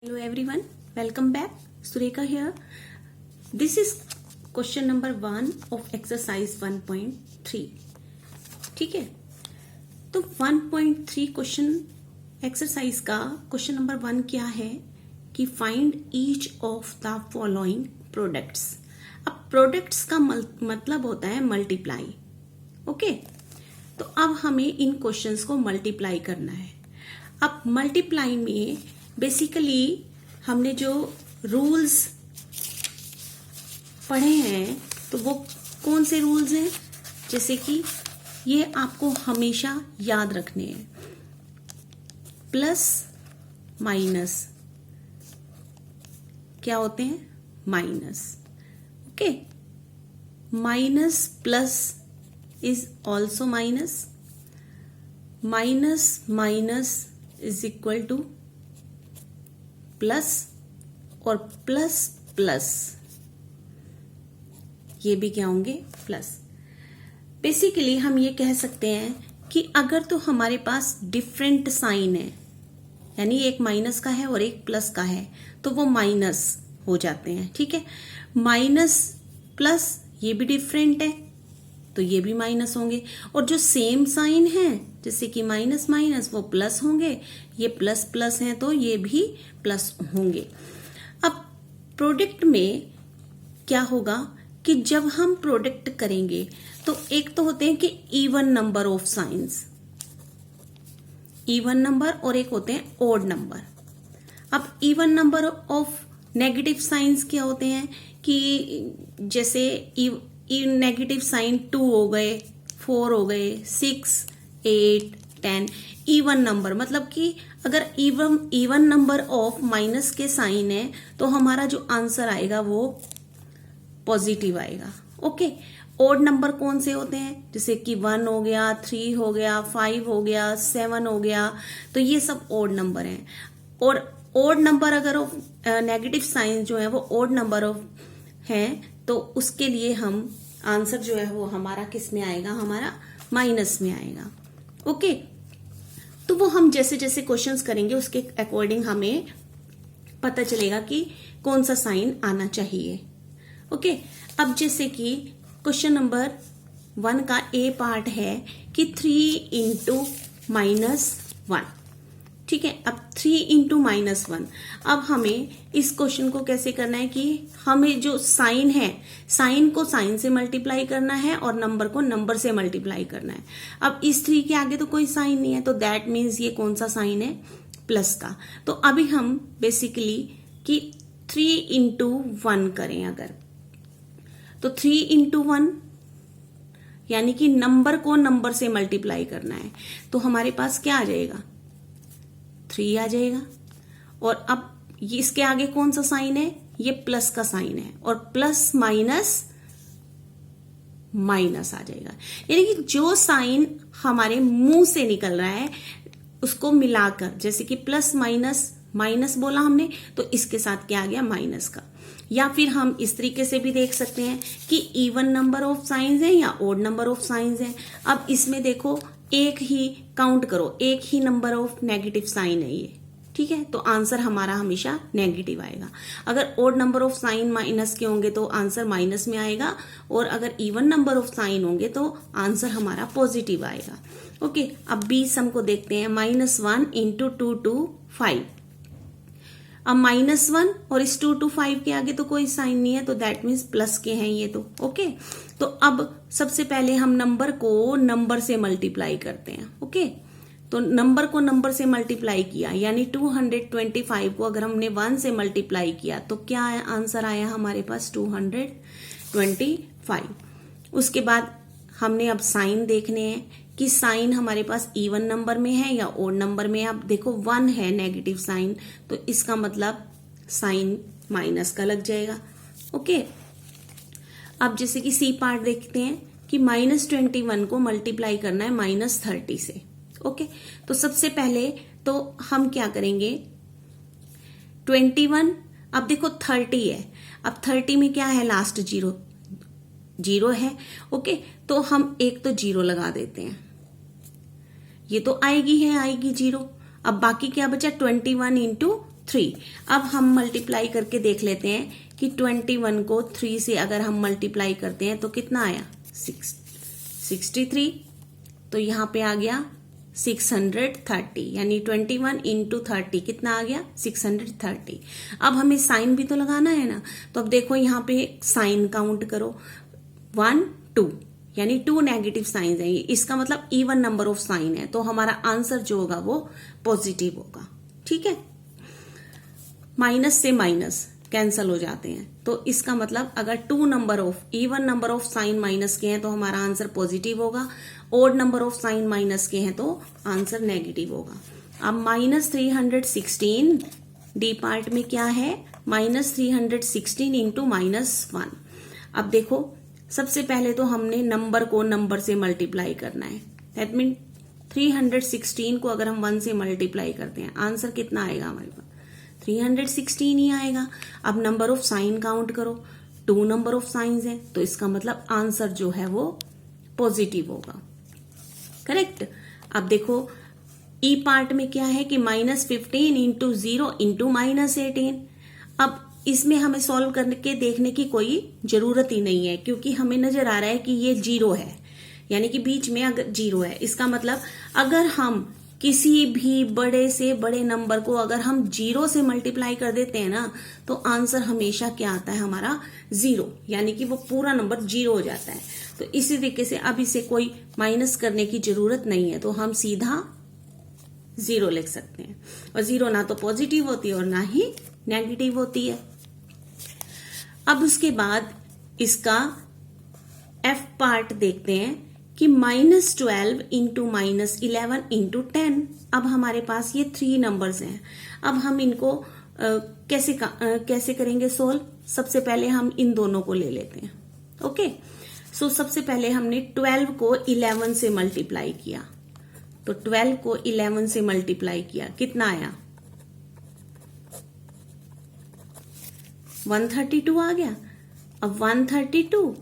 Hello everyone, welcome back. Sureka here. This is question number 1 of exercise 1.3. ठीक है, तो 1.3 question exercise का question number 1 क्या है कि find each of the following products. अब प्रोडक्ट्स का मतलब होता है मल्टीप्लाई. ओके, तो अब हमें इन क्वेश्चंस को मल्टीप्लाई करना है. अब मल्टीप्लाई में बेसिकली हमने जो रूल्स पढ़े हैं तो वो कौन से रूल्स हैं, जैसे कि ये आपको हमेशा याद रखने हैं. प्लस माइनस क्या होते हैं? Minus. Okay, minus plus is also minus. Minus minus is equal two plus, और प्लस प्लस ये भी क्या होंगे? प्लस. बेसिकली हम ये कह सकते हैं कि अगर तो हमारे पास डिफरेंट साइन है, यानी एक माइनस का है और एक प्लस का है, तो वो माइनस हो जाते हैं. ठीक है, माइनस प्लस ये भी डिफरेंट है तो ये भी माइनस होंगे. और जो सेम साइन है जैसे कि माइनस माइनस वो प्लस होंगे, ये प्लस प्लस हैं तो ये भी प्लस होंगे. अब प्रोडक्ट में क्या होगा कि जब हम प्रोडक्ट करेंगे तो एक तो होते हैं कि even number of science, even number, और एक होते हैं ओड नंबर. अब even number of negative science क्या होते हैं कि जैसे नेगेटिव साइन 2 हो गए, 4 हो गए, 6, 8, 10. इवन नंबर मतलब कि अगर इवन नंबर ऑफ माइनस के साइन है तो हमारा जो आंसर आएगा वो पॉजिटिव आएगा. ओके, ओड नंबर कौन से होते हैं? जैसे कि 1 हो गया, 3 हो गया, 5 हो गया, 7 हो गया, तो ये सब ओड नंबर हैं. और ओड नंबर अगर नेगेटिव साइन जो है वो ओड नंबर ऑफ हैं तो उसके लिए हम आंसर जो है वो हमारा किस में आएगा? हमारा माइनस में आएगा. ओके, तो वो हम जैसे जैसे क्वेश्चंस करेंगे उसके अकॉर्डिंग हमें पता चलेगा कि कौन सा साइन आना चाहिए. ओके, अब जैसे कि क्वेश्चन नंबर 1 का ए पार्ट है कि 3 इंटू माइनस 1. ठीक है, अब 3 इंटू माइनस 1. अब हमें इस क्वेश्चन को कैसे करना है कि हमें जो साइन है, साइन को साइन से मल्टीप्लाई करना है और नंबर को नंबर से मल्टीप्लाई करना है. अब इस 3 के आगे तो कोई साइन नहीं है, तो दैट मीन्स ये कौन सा साइन है? प्लस का. तो अभी हम बेसिकली कि 3 इंटू 1 करें अगर, तो 3 इंटू 1 यानी कि नंबर को नंबर से मल्टीप्लाई करना है, तो हमारे पास क्या आ जाएगा? 3 आ जाएगा. और अब ये इसके आगे कौन सा साइन है? ये प्लस का साइन है, और प्लस माइनस माइनस आ जाएगा. यानी कि जो साइन हमारे मुंह से निकल रहा है उसको मिलाकर, जैसे कि प्लस माइनस माइनस बोला हमने तो इसके साथ क्या आ गया? माइनस का. या फिर हम इस तरीके से भी देख सकते हैं कि इवन नंबर ऑफ साइंस है या ओड नंबर ऑफ साइंस है. अब इसमें देखो एक ही काउंट करो, एक ही नंबर ऑफ नेगेटिव साइन है ये. ठीक है, तो आंसर हमारा हमेशा नेगेटिव आएगा. अगर odd number of sign minus के होंगे तो आंसर माइनस में आएगा, और अगर इवन नंबर ऑफ साइन होंगे तो आंसर हमारा पॉजिटिव आएगा. ओके, अब बी सम को देखते हैं. -1 इंटू 2 to 5. अब -1 और इस 2 to 5 के आगे तो कोई साइन नहीं है, तो दैट मीन्स प्लस के हैं ये तो. ओके, तो अब सबसे पहले हम नंबर को नंबर से मल्टीप्लाई करते हैं. ओके, तो नंबर को नंबर से मल्टीप्लाई किया, यानी 225 को अगर हमने 1 से मल्टीप्लाई किया तो क्या आंसर आया हमारे पास? 225. उसके बाद हमने अब साइन देखने हैं कि साइन हमारे पास इवन नंबर में है या ओड नंबर में है. अब देखो 1 है नेगेटिव साइन, तो इसका मतलब साइन माइनस का लग जाएगा. ओके, अब जैसे कि सी पार्ट देखते हैं कि -21 को मल्टीप्लाई करना है -30 से. ओके, तो सबसे पहले तो हम क्या करेंगे? 21, अब देखो 30 है, अब 30 में क्या है? लास्ट जीरो है. ओके, तो हम एक तो जीरो लगा देते हैं, ये तो आएगी 0. अब बाकी क्या बचा? 21 इंटू 3। अब हम मल्टीप्लाई करके देख लेते हैं कि 21 को 3 से अगर हम मल्टीप्लाई करते हैं तो कितना आया 63। तो यहां पे आ गया 630, यानी 21 इंटू 30 कितना आ गया 630। अब हमें साइन भी तो लगाना है ना, तो अब देखो यहाँ पे साइन काउंट करो 1 2, यानी 2 नेगेटिव साइन है, इसका मतलब इवन नंबर ऑफ साइन है, तो हमारा आंसर जो होगा वो पॉजिटिव होगा। ठीक है, माइनस से माइनस कैंसल हो जाते हैं, तो इसका मतलब अगर 2 number of even number of sign minus के हैं तो हमारा आंसर पॉजिटिव होगा, odd number of sign minus के हैं तो आंसर नेगेटिव होगा। अब -316 डी पार्ट में क्या है, -316 इंटू -1। अब देखो सबसे पहले तो हमने नंबर को नंबर से मल्टीप्लाई करना है, दैट मीन 316 को अगर हम 1 से मल्टीप्लाई करते हैं आंसर कितना आएगा हमारे पास 316 ही आएगा। अब नंबर ऑफ साइन काउंट करो, 2 नंबर ऑफ साइंस हैं, तो इसका मतलब आंसर जो है वो पॉजिटिव होगा। करेक्ट। अब देखो ई पार्ट में क्या है कि -15 इंटू 0 इंटू -18। अब इसमें हमें सॉल्व करके देखने की कोई जरूरत ही नहीं है, क्योंकि हमें नजर आ रहा है कि ये 0 है, यानी कि बीच में अगर 0 है, इसका मतलब अगर हम किसी भी बड़े से बड़े नंबर को अगर हम 0 से मल्टीप्लाई कर देते हैं ना, तो आंसर हमेशा क्या आता है हमारा 0, यानी कि वो पूरा नंबर 0 हो जाता है। तो इसी तरीके से अब इसे कोई माइनस करने की जरूरत नहीं है, तो हम सीधा 0 लिख सकते हैं। और 0 ना तो पॉजिटिव होती है और ना ही नेगेटिव होती है। अब उसके बाद इसका एफ पार्ट देखते हैं कि -12 इंटू -11 इंटू 10। अब हमारे पास ये 3 नंबर्स हैं। अब हम इनको कैसे करेंगे सोल्व। सबसे पहले हम इन दोनों को ले लेते हैं। ओके, सो सबसे पहले हमने 12 को 11 से मल्टीप्लाई किया, तो 12 को 11 से मल्टीप्लाई किया, कितना आया 132 आ गया। अब 132,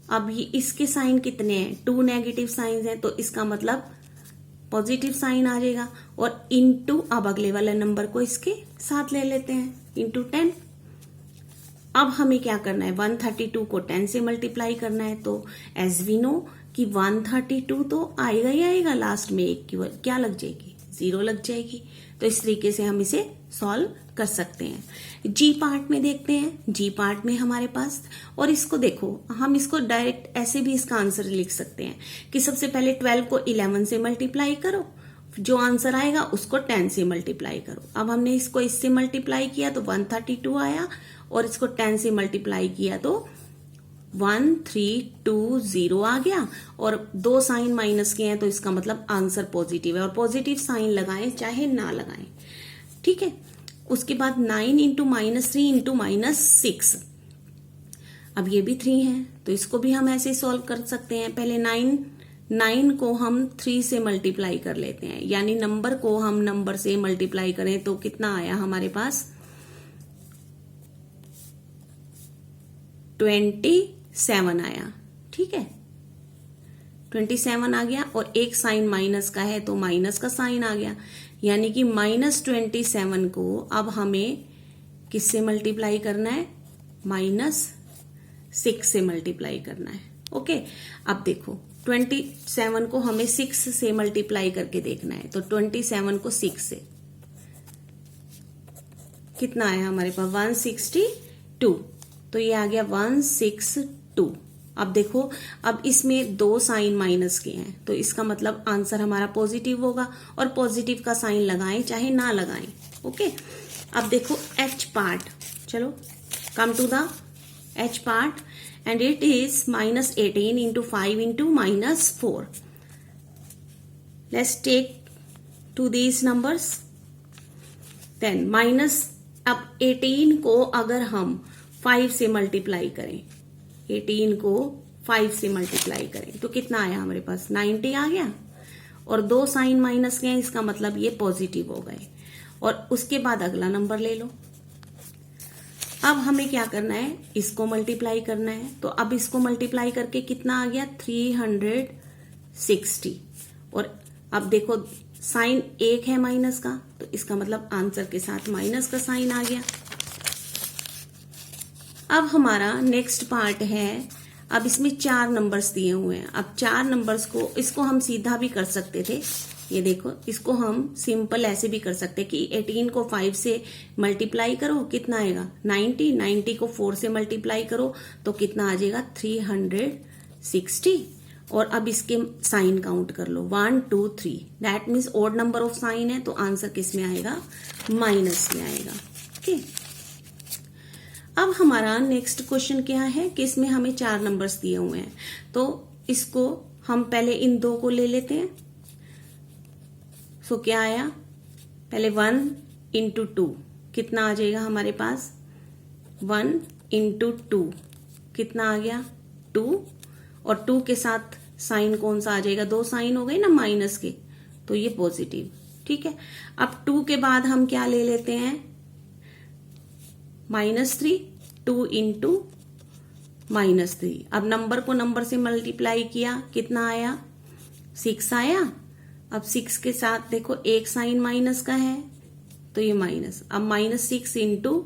अब ये इसके साइन कितने हैं 2 नेगेटिव साइन हैं, तो इसका मतलब पॉजिटिव साइन आ जाएगा। और इनटू अब अगले वाले नंबर को इसके साथ ले लेते हैं, इनटू 10। अब हमें क्या करना है 132 को 10 से मल्टीप्लाई करना है, तो एज वी नो कि 132 तो आएगा ही आएगा, लास्ट में एक की क्या लग जाएगी 0 लग जाएगी। तो इस तरीके से हम इसे सॉल्व कर सकते हैं। जी पार्ट में देखते हैं। जी पार्ट में हमारे पास, और इसको देखो हम इसको डायरेक्ट ऐसे भी इसका आंसर लिख सकते हैं कि सबसे पहले 12 को 11 से मल्टीप्लाई करो, जो आंसर आएगा उसको 10 से मल्टीप्लाई करो। अब हमने इसको इससे मल्टीप्लाई किया तो 132 आया, और इसको 10 से मल्टीप्लाई किया तो 1320 आ गया। और 2 साइन माइनस के हैं, तो इसका मतलब आंसर पॉजिटिव है, और पॉजिटिव साइन लगाएं चाहे ना लगाएं। ठीक है, उसके बाद 9 इंटू -3 इंटू -6। अब ये भी 3 है, तो इसको भी हम ऐसे सॉल्व कर सकते हैं। पहले 9 को हम 3 से मल्टीप्लाई कर लेते हैं, यानी नंबर को हम नंबर से मल्टीप्लाई करें तो कितना आया हमारे पास 27 आया। ठीक है, 27 आ गया, और एक साइन माइनस का है तो माइनस का साइन आ गया, यानी कि -27 को अब हमें किससे मल्टीप्लाई करना है -6 से मल्टीप्लाई करना है। ओके, अब देखो 27 को हमें 6 से मल्टीप्लाई करके देखना है, तो 27 को 6 से कितना आया हमारे पास 162, तो ये आ गया 162। अब देखो, अब इसमें 2 साइन माइनस के हैं, तो इसका मतलब आंसर हमारा पॉजिटिव होगा, और पॉजिटिव का साइन लगाएं चाहे ना लगाएं। ओके, अब देखो एच पार्ट, चलो come to the H part, and it is -18 into 5 into -4। Let's take two these numbers, then अब 18 को अगर हम 5 से मल्टीप्लाई करें, 18 को 5 से मल्टीप्लाई करें तो कितना आया हमारे पास 90 आ गया, और 2 साइन माइनस के हैं, इसका मतलब ये पॉजिटिव हो गए। और उसके बाद अगला नंबर ले लो। अब हमें क्या करना है, इसको मल्टीप्लाई करना है, तो अब इसको मल्टीप्लाई करके कितना आ गया 360। और अब देखो साइन एक है माइनस का, तो इसका मतलब आंसर के साथ माइनस का साइन आ गया। अब हमारा नेक्स्ट पार्ट है, अब इसमें 4 नंबर्स दिए हुए हैं। अब 4 नंबर्स को, इसको हम सीधा भी कर सकते थे, ये देखो, इसको हम सिंपल ऐसे भी कर सकते कि 18 को 5 से मल्टीप्लाई करो, कितना आएगा 90, 90 को 4 से मल्टीप्लाई करो तो कितना आ जाएगा 360। और अब इसके साइन काउंट कर लो 1 2 3, that means odd number of sign है, तो आंसर किस में आएगा, माइनस में आएगा। ओके, अब हमारा नेक्स्ट क्वेश्चन क्या है कि इसमें हमें 4 नंबर्स दिए हुए हैं, तो इसको हम पहले इन 2 को ले लेते हैं। सो क्या आया, पहले 1 इंटू 2 कितना आ जाएगा हमारे पास, 1 इंटू 2 कितना आ गया 2, और 2 के साथ साइन कौन सा आ जाएगा, 2 साइन हो गए ना माइनस के, तो ये पॉजिटिव। ठीक है, अब 2 के बाद हम क्या ले लेते हैं, -3, 2 इंटू -3। अब नंबर को नंबर से मल्टीप्लाई किया, कितना आया 6 आया। अब 6 के साथ देखो एक साइन माइनस का है, तो ये माइनस, अब -6 इंटू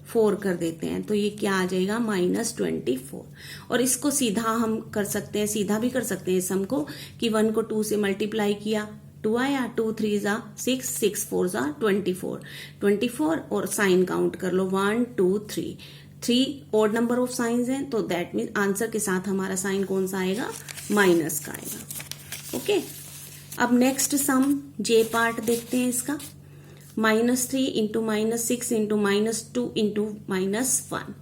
4 कर देते हैं, तो ये क्या आ जाएगा -24। और इसको सीधा हम कर सकते हैं, सीधा भी कर सकते हैं सम को, कि 1 को 2 से मल्टीप्लाई किया, 2 आया, 2 3 जा 6, 6 4 जा 24, और साइन काउंट कर लो 1 2 3, 3 ओड नंबर ऑफ साइंस हैं, तो दैट मीन आंसर के साथ हमारा साइन कौन सा आएगा, माइनस का आएगा। ओके, अब नेक्स्ट सम जे पार्ट देखते हैं इसका, -3 इंटू -6 इंटू -2 इंटू -1।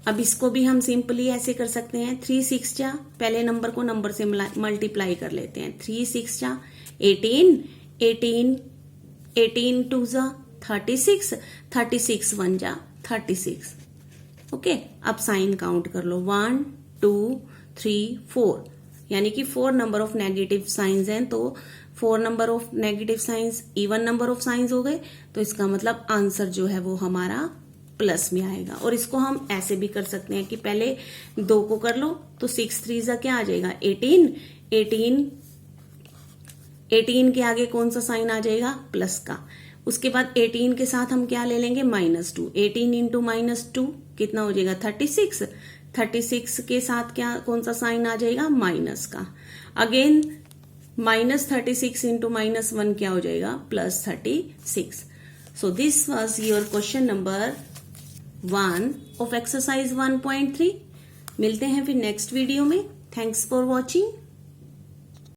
अब इसको भी हम सिंपली ऐसे कर सकते हैं, 3 6 जा, पहले नंबर को नंबर से मल्टीप्लाई कर लेते हैं, 3 6 जा 18, 18 2 जा 36, 36 1 जा 36। ओके, अब साइन काउंट कर लो 1 2 3 4, यानी कि 4 नंबर ऑफ नेगेटिव साइंस हैं, तो 4 number of negative science even number of science हो गए, तो इसका मतलब आंसर जो है वो हमारा प्लस में आएगा। और इसको हम ऐसे भी कर सकते हैं कि पहले 2 को कर लो, तो 6 3 जा क्या आ जाएगा 18, 18 के आगे कौन सा साइन आ जाएगा, प्लस का। उसके बाद 18 के साथ हम क्या ले लेंगे, -2, 18 इंटू -2 कितना हो जाएगा 36, 36 के साथ क्या कौन सा साइन आ जाएगा, माइनस का। अगेन -36 इंटू -1 क्या हो जाएगा, +36। So this was your question number 1 of exercise 1.3। मिलते हैं फिर नेक्स्ट वीडियो में। Thanks for watching.